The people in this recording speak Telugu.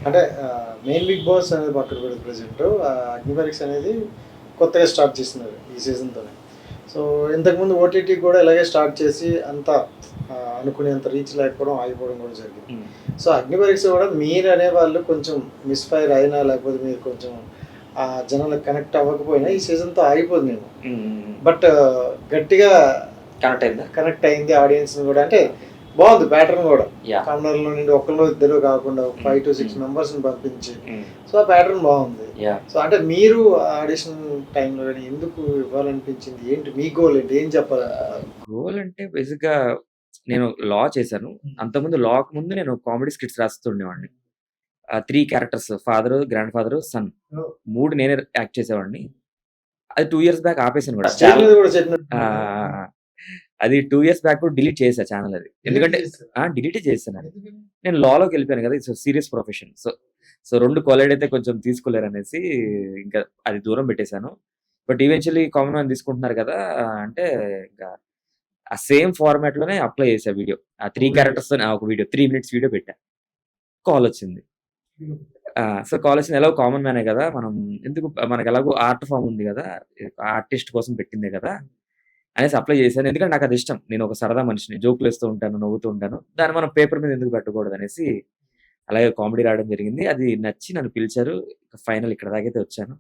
అంటే మెయిన్ బిగ్ బాస్ అనేది పక్కన పెడితే ప్రెజెంట్ అగ్నిపరీక్ష అనేది కొత్తగా స్టార్ట్ చేస్తున్నారు ఈ సీజన్‌తోనే. సో, ఇంతకుముందు ఓటీటీ కూడా ఇలాగే స్టార్ట్ చేసి అంత అనుకునేంత రీచ్ లేకపోవడం, ఆగిపోవడం కూడా జరిగింది. హ్మ్. సో, అగ్నిపరీక్ష కూడా మీరనేవాళ్ళు కొంచెం మిస్‌ఫైర్ అయినా లేకపోతే మీరు కొంచెం జనాలకు కనెక్ట్ అవ్వకపోయినా ఈ సీజన్‌తో ఆగిపోదునేమో. బట్ గట్టిగా కనెక్ట్ అయింది ఆడియన్స్‌ని కూడా. అంటే బాగుంది ప్యాటర్న్ కూడా. యాహ్! కన్నడలో నుండి ఒకళ్ళో ఇద్దరు కాకుండా 5-6 మెంబర్స్‌ని పంపించి సో, ఆ ప్యాటర్న్ బాగుంది. యాహ్! సో, అంటే మీరు ఆడిషన్ టైంలో గాని ఎందుకు ఇవ్వాలనిపించింది? ఏంటి మీ గోల్ ఏంటి? ఏం చెప్పాలనుకున్నారు? గోల్ అంటే బేసిక్‌గా నేను లా చేశాను. అంతకుముందు లాకు ముందు నేను కామెడీ స్కిట్స్ రాస్తుండేవాడిని. 3 characters father, grandfather, son. 3 నేనే యాక్ట్ చేసేవాడిని. అది 2 ఇయర్స్ బ్యాక్ ఆపేసాను గూడా. స్టేజ్ మీద కూడా చెప్పినట్టు ఆ! అది 2 ఇయర్స్ బ్యాక్ డిలీట్ చేశా ఛానెల్ అది. ఎందుకంటే డిలీటే చేశానది. నేను లాలోకెళ్ళిపోయాను గదా! It's serious profession. So 2 collide అయితే కొంచెం తీసుకోలేరనేసి ఇంకా అది దూరం పెట్టేసాను. బట్ ఈవెన్చువల్లీ కామన్ మ్యాన్ తీసుకుంటున్నారు గదా! అంటే ఇంకా ఆ సేమ్ ఫార్మాట్‌లోనే అప్లై చేశా వీడియో. ఆ 3 క్యారెక్టర్స్‌తోని ఒక వీడియో 3 మినిట్స్ వీడియో పెట్టా. కాలొచ్చింది. సో కాలొచ్చింది ఎలాగో కామన్ మ్యానే గదా! ఎందుకు మనకెలాగో ఆర్ట్ ఫార్మ్ ఉంది గదా! ఆర్టిస్ట్ కోసం పెట్టిందే గదా! అనేసి అప్లై చేశాను. ఎందుకంటే నాకది ఇష్టం. నేను ఒక సరదా మనిషిని. జోకులేస్తూ ఉంటాను, నవ్వుతూ ఉంటాను. దాన్ని మనం పేపర్ మీద ఎందుకు పెట్టకూడదనేసి అలాగే కామెడీ రాయడం జరిగింది. అది నచ్చి నన్ను పిలిచారు. ఫైనల్ ఇక్కడ దాకైతే వచ్చాను.